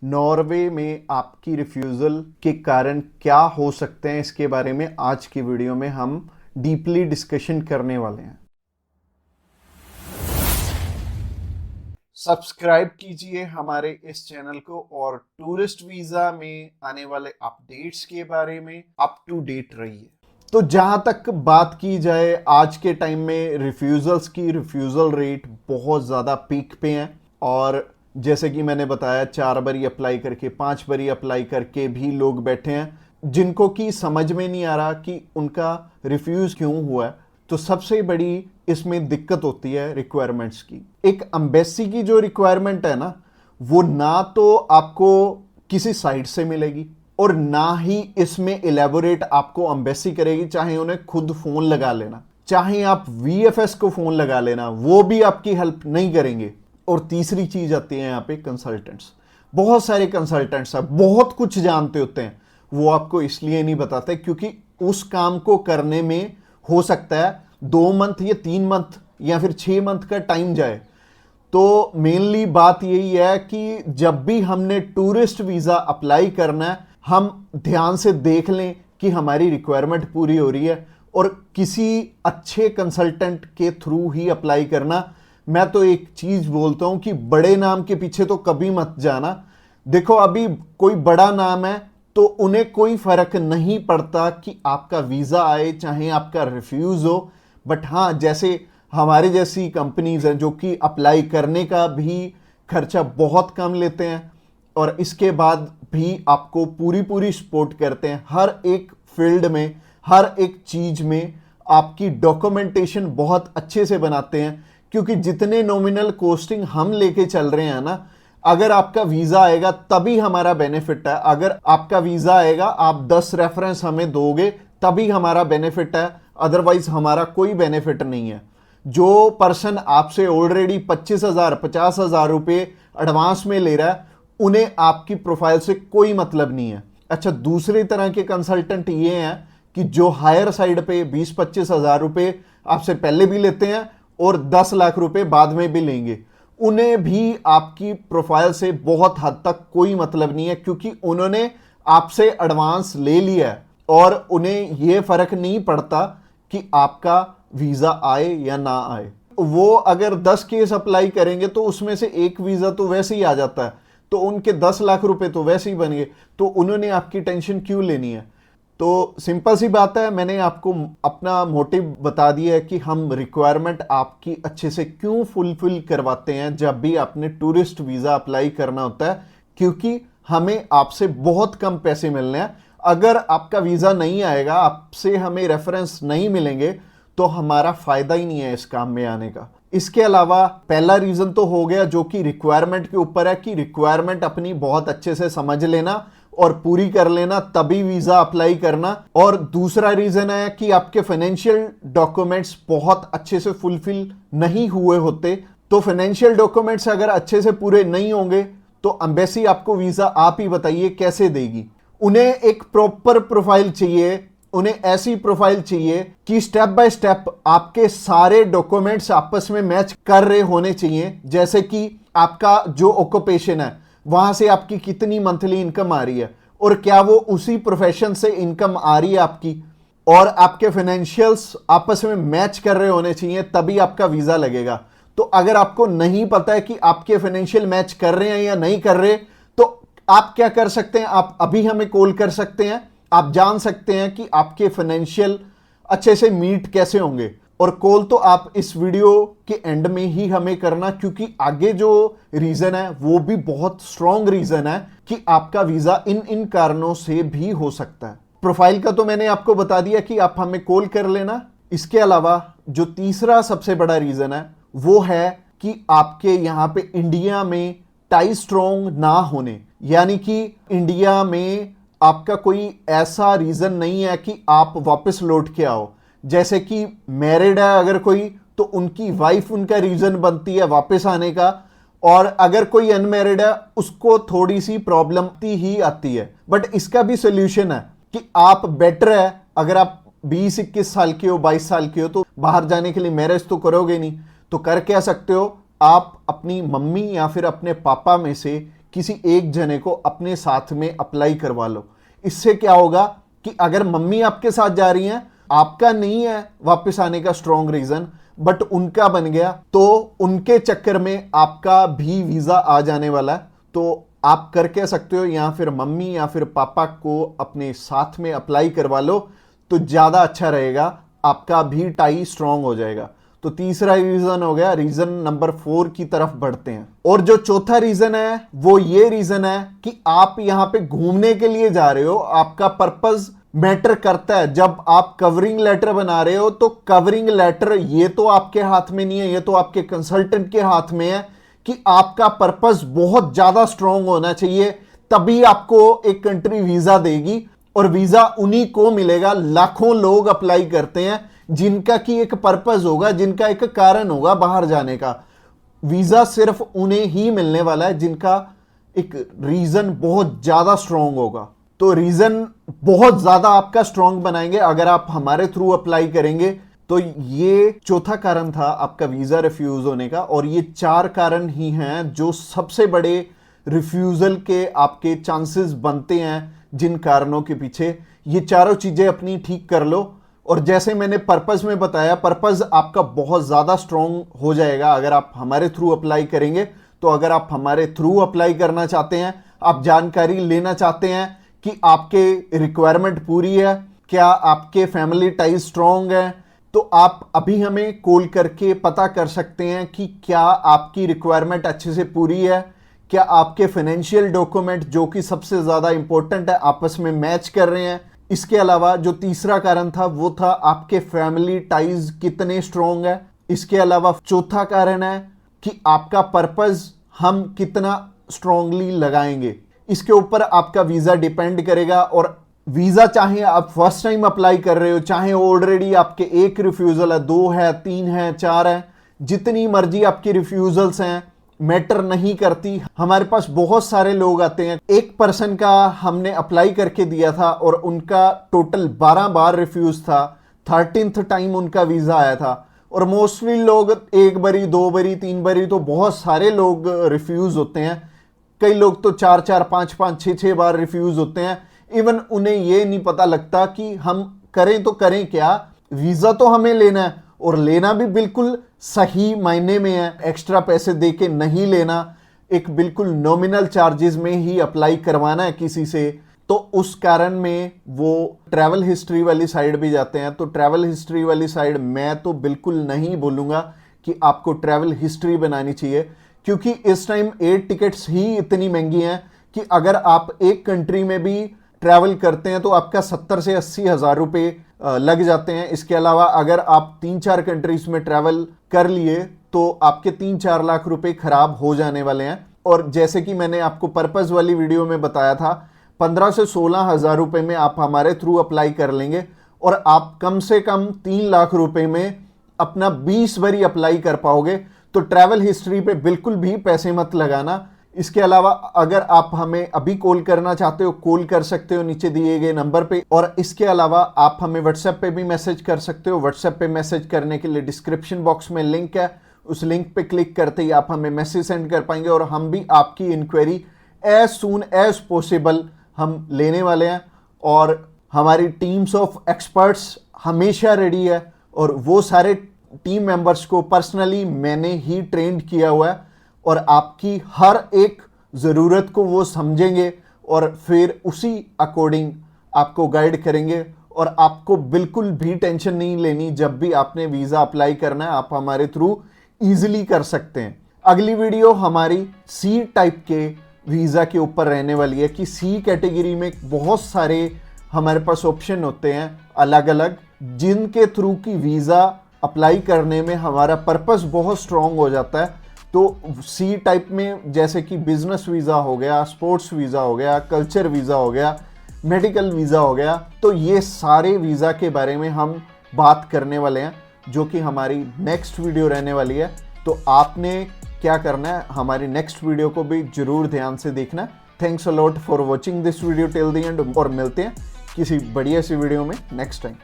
Norway में आपकी refusal के कारण क्या हो सकते हैं, इसके बारे में आज की वीडियो में हम डीपली डिस्कशन करने वाले हैं। सब्सक्राइब कीजिए हमारे इस चैनल को और टूरिस्ट वीज़ा में आने वाले अपडेट्स के बारे में अप टू डेट रहिए। तो जहां तक बात की जाए, आज के टाइम में रिफ्यूज़ल रेट बहुत ज़्यादा पीक पे हैं और जैसे कि मैंने बताया 4 बारी अप्लाई करके 5 बारी अप्लाई करके भी लोग बैठे हैं जिनको कि समझ में नहीं आ रहा कि उनका रिफ्यूज़ क्यों हुआ है। तो सबसे बड़ी इसमें दिक्कत होती है रिक्वायरमेंट्स की। एक एम्बेसी की जो रिक्वायरमेंट है ना, वो ना तो आपको किसी साइट से मिलेगी और ना ही इसमें इलेबोरेट आपको एम्बेसी करेगी। चाहे उन्हें खुद फोन लगा लेना, चाहे आप वीएफएस को फोन लगा लेना, वो भी आपकी हेल्प नहीं करेंगे। और तीसरी चीज आती है यहाँ पे कंसल्टेंट्स। बहुत सारे कंसल्टेंट्स हैं, बहुत कुछ जानते होते हैं, वो आपको इसलिए नहीं बताते क्योंकि उस काम को करने में हो सकता है 2 मंथ या 3 मंथ या फिर 6 मंथ का टाइम जाए। तो मेनली बात यही है कि जब भी हमने टूरिस्ट वीज़ा अप्लाई करना है, हम ध्यान से देख लें कि हमारी रिक्वायरमेंट पूरी हो रही है और किसी अच्छे कंसल्टेंट के थ्रू ही अप्लाई करना। मैं तो एक चीज बोलता हूं कि बड़े नाम के पीछे तो कभी मत जाना। देखो, अभी कोई बड़ा नाम है तो उन्हें कोई फर्क नहीं पड़ता कि आपका वीजा आए चाहे आपका रिफ्यूज हो। बट हाँ, जैसे हमारे जैसी कंपनीज हैं जो कि अप्लाई करने का भी खर्चा बहुत कम लेते हैं और इसके बाद भी आपको पूरी पूरी सपोर्ट करते हैं हर एक फील्ड में, हर एक चीज में आपकी डॉक्यूमेंटेशन बहुत अच्छे से बनाते हैं। क्योंकि जितने नॉमिनल कोस्टिंग हम लेके चल रहे हैं ना, अगर आपका वीजा आएगा तभी हमारा बेनिफिट है। अगर आपका वीजा आएगा, आप 10 रेफरेंस हमें दोगे तभी हमारा बेनिफिट है, अदरवाइज हमारा कोई बेनिफिट नहीं है। जो पर्सन आपसे ऑलरेडी 25,000 50,000 रुपए एडवांस में ले रहा है, उन्हें आपकी प्रोफाइल से कोई मतलब नहीं है। अच्छा, दूसरी तरह के कंसल्टेंट ये हैं कि जो हायर साइड पे 20-25,000 रुपए आपसे पहले भी लेते हैं और 10 लाख रुपए बाद में भी लेंगे। उन्हें भी आपकी प्रोफाइल से बहुत हद तक कोई मतलब नहीं है क्योंकि उन्होंने आपसे एडवांस ले लिया है और उन्हें यह फर्क नहीं पड़ता कि आपका वीजा आए या ना आए। वो अगर 10 केस अप्लाई करेंगे तो उसमें से एक वीजा तो वैसे ही आ जाता है, तो उनके 10 लाख रुपए तो वैसे ही बन गए। तो उन्होंने आपकी टेंशन क्यों लेनी है? तो सिंपल सी बात है, मैंने आपको अपना मोटिव बता दिया है कि हम रिक्वायरमेंट आपकी अच्छे से क्यों फुलफिल करवाते हैं जब भी आपने टूरिस्ट वीज़ा अप्लाई करना होता है। क्योंकि हमें आपसे बहुत कम पैसे मिलने हैं। अगर आपका वीज़ा नहीं आएगा, आपसे हमें रेफरेंस नहीं मिलेंगे, तो हमारा फायदा ही नहीं है इस काम में आने का। इसके अलावा पहला रीज़न तो हो गया जो कि रिक्वायरमेंट के ऊपर है कि रिक्वायरमेंट अपनी बहुत अच्छे से समझ लेना और पूरी कर लेना, तभी वीजा अप्लाई करना। और दूसरा रीजन है कि आपके फाइनेंशियल डॉक्यूमेंट्स बहुत अच्छे से फुलफिल नहीं हुए होते। तो फाइनेंशियल डॉक्यूमेंट्स अगर अच्छे से पूरे नहीं होंगे तो एम्बेसी आपको वीजा, आप ही बताइए, कैसे देगी? उन्हें एक प्रॉपर प्रोफाइल चाहिए, उन्हें ऐसी प्रोफाइल चाहिए कि स्टेप बाय स्टेप आपके सारे डॉक्यूमेंट्स आपस में मैच कर रहे होने चाहिए। जैसे कि आपका जो ऑक्यूपेशन है, वहां से आपकी कितनी मंथली इनकम आ रही है और क्या वो उसी प्रोफेशन से इनकम आ रही है आपकी, और आपके फाइनेंशियल्स आपस में मैच कर रहे होने चाहिए, तभी आपका वीजा लगेगा। तो अगर आपको नहीं पता है कि आपके फाइनेंशियल मैच कर रहे हैं या नहीं कर रहे, तो आप क्या कर सकते हैं, आप अभी हमें कॉल कर सकते हैं। आप जान सकते हैं कि आपके फाइनेंशियल अच्छे से मीट कैसे होंगे। और कॉल तो आप इस वीडियो के एंड में ही हमें करना, क्योंकि आगे जो रीजन है वो भी बहुत स्ट्रॉन्ग रीजन है कि आपका वीजा इन इन कारणों से भी हो सकता है। प्रोफाइल का तो मैंने आपको बता दिया कि आप हमें कॉल कर लेना। इसके अलावा जो तीसरा सबसे बड़ा रीजन है वो है कि आपके यहां पे इंडिया में टाई स्ट्रॉन्ग ना होने, यानी कि इंडिया में आपका कोई ऐसा रीजन नहीं है कि आप वापस लौट के आओ। जैसे कि मैरिड है अगर कोई, तो उनकी वाइफ उनका रीजन बनती है वापस आने का, और अगर कोई अनमैरिड है उसको थोड़ी सी प्रॉब्लम ही आती है। बट इसका भी सोल्यूशन है कि आप बेटर है, अगर आप 20-21 साल के हो, 22 साल के हो, तो बाहर जाने के लिए मैरिज तो करोगे नहीं, तो कर क्या सकते हो, आप अपनी मम्मी या फिर अपने पापा में से किसी एक जने को अपने साथ में अप्लाई करवा लो। इससे क्या होगा कि अगर मम्मी आपके साथ जा रही हैं, आपका नहीं है वापस आने का स्ट्रॉन्ग रीजन, बट उनका बन गया, तो उनके चक्कर में आपका भी वीजा आ जाने वाला है। तो आप कर कह सकते हो या फिर मम्मी या फिर पापा को अपने साथ में अप्लाई करवा लो, तो ज्यादा अच्छा रहेगा, आपका भी टाई स्ट्रॉन्ग हो जाएगा। तो तीसरा रीजन हो गया। रीजन नंबर 4 की तरफ बढ़ते हैं। और जो चौथा रीजन है वो ये रीजन है कि आप यहां पे घूमने के लिए जा रहे हो, आपका पर्पस मैटर करता है। जब आप कवरिंग लेटर बना रहे हो तो कवरिंग लेटर ये तो आपके हाथ में नहीं है, ये तो आपके कंसल्टेंट के हाथ में है कि आपका पर्पस बहुत ज्यादा स्ट्रांग होना चाहिए, तभी आपको एक कंट्री वीजा देगी। और वीजा उन्हीं को मिलेगा, लाखों लोग अप्लाई करते हैं जिनका की एक पर्पस होगा, जिनका एक कारण होगा बाहर जाने का। वीजा सिर्फ उन्हें ही मिलने वाला है जिनका एक रीजन बहुत ज्यादा स्ट्रांग होगा। तो रीजन बहुत ज्यादा आपका स्ट्रांग बनाएंगे अगर आप हमारे थ्रू अप्लाई करेंगे। तो ये चौथा कारण था आपका वीजा रिफ्यूज होने का। और ये 4 कारण ही हैं जो सबसे बड़े रिफ्यूजल के आपके चांसेस बनते हैं। जिन कारणों के पीछे ये चारों चीजें अपनी ठीक कर लो। और जैसे मैंने पर्पस में बताया, पर्पस आपका बहुत ज्यादा स्ट्रांग हो जाएगा अगर आप हमारे थ्रू अप्लाई करेंगे। तो अगर आप हमारे थ्रू अप्लाई करना चाहते हैं, आप जानकारी लेना चाहते हैं कि आपके रिक्वायरमेंट पूरी है, क्या आपके फैमिली टाइज स्ट्रांग है, तो आप अभी हमें कॉल करके पता कर सकते हैं कि क्या आपकी रिक्वायरमेंट अच्छे से पूरी है, क्या आपके फाइनेंशियल डॉक्यूमेंट जो कि सबसे ज्यादा इंपॉर्टेंट है आपस में मैच कर रहे हैं। इसके अलावा जो तीसरा कारण था वो था आपके फैमिली टाइज कितने स्ट्रांग है। इसके अलावा चौथा कारण है कि आपका पर्पस हम कितना स्ट्रांगली लगाएंगे। इसके ऊपर आपका वीजा डिपेंड करेगा। और वीजा चाहे आप फर्स्ट टाइम अप्लाई कर रहे हो, चाहे ऑलरेडी आपके 1 रिफ्यूजल है, 2 है, 3 है, 4 है, जितनी मर्जी आपकी रिफ्यूजल्स हैं, मैटर नहीं करती। हमारे पास बहुत सारे लोग आते हैं, एक पर्सन का हमने अप्लाई करके दिया था और उनका टोटल 12 बार रिफ्यूज था, 13th टाइम उनका वीजा आया था। और मोस्टली लोग 1 बारी, 2 बारी, 3 बारी, तो बहुत सारे लोग रिफ्यूज होते हैं। कई लोग तो 4-4, 5-5, 6-6 बार रिफ्यूज होते हैं। इवन उन्हें यह नहीं पता लगता कि हम करें तो करें क्या। वीजा तो हमें लेना है और लेना भी बिल्कुल सही मायने में है, एक्स्ट्रा पैसे दे के नहीं लेना, एक बिल्कुल नॉमिनल चार्जेस में ही अप्लाई करवाना है किसी से। तो उस कारण में वो ट्रैवल हिस्ट्री वाली साइड भी जाते हैं। तो ट्रैवल हिस्ट्री वाली साइड मैं तो बिल्कुल नहीं बोलूंगा कि आपको ट्रैवल हिस्ट्री बनानी चाहिए, क्योंकि इस टाइम एयर टिकट्स ही इतनी महंगी हैं कि अगर आप एक कंट्री में भी ट्रैवल करते हैं तो आपका 70 से 80 हज़ार रुपये लग जाते हैं। इसके अलावा अगर आप 3-4 कंट्रीज में ट्रैवल कर लिए तो आपके 3-4 लाख रुपए खराब हो जाने वाले हैं। और जैसे कि मैंने आपको पर्पस वाली वीडियो में बताया था, 15 से 16 हज़ार रुपये में आप हमारे थ्रू अप्लाई कर लेंगे और आप कम से कम 3 लाख रुपए में अपना 20 बारी अप्लाई कर पाओगे। तो ट्रैवल हिस्ट्री पे बिल्कुल भी पैसे मत लगाना। इसके अलावा अगर आप हमें अभी कॉल करना चाहते हो, कॉल कर सकते हो नीचे दिए गए नंबर पे। और इसके अलावा आप हमें व्हाट्सएप पे भी मैसेज कर सकते हो। व्हाट्सएप पे मैसेज करने के लिए डिस्क्रिप्शन बॉक्स में लिंक है, उस लिंक पे क्लिक करते ही आप हमें मैसेज सेंड कर पाएंगे और हम भी आपकी inquiry as soon as possible हम लेने वाले हैं। और हमारी टीम्स ऑफ एक्सपर्ट्स हमेशा रेडी है और वो सारे टीम मेंबर्स को पर्सनली मैंने ही ट्रेंड किया हुआ है और आपकी हर एक ज़रूरत को वो समझेंगे और फिर उसी अकॉर्डिंग आपको गाइड करेंगे। और आपको बिल्कुल भी टेंशन नहीं लेनी, जब भी आपने वीज़ा अप्लाई करना है आप हमारे थ्रू ईजिली कर सकते हैं। अगली वीडियो हमारी सी टाइप के वीज़ा के ऊपर रहने वाली है कि सी कैटेगरी में बहुत सारे हमारे पास ऑप्शन होते हैं अलग अलग, जिनके थ्रू की वीज़ा अप्लाई करने में हमारा पर्पस बहुत स्ट्रॉन्ग हो जाता है। तो सी टाइप में जैसे कि बिजनेस वीज़ा हो गया, स्पोर्ट्स वीज़ा हो गया, कल्चर वीज़ा हो गया, मेडिकल वीज़ा हो गया, तो ये सारे वीज़ा के बारे में हम बात करने वाले हैं, जो कि हमारी नेक्स्ट वीडियो रहने वाली है। तो आपने क्या करना है, हमारी नेक्स्ट वीडियो को भी जरूर ध्यान से देखना। Thanks a lot for watching this video till the end और मिलते हैं किसी बढ़िया सी वीडियो में नेक्स्ट टाइम।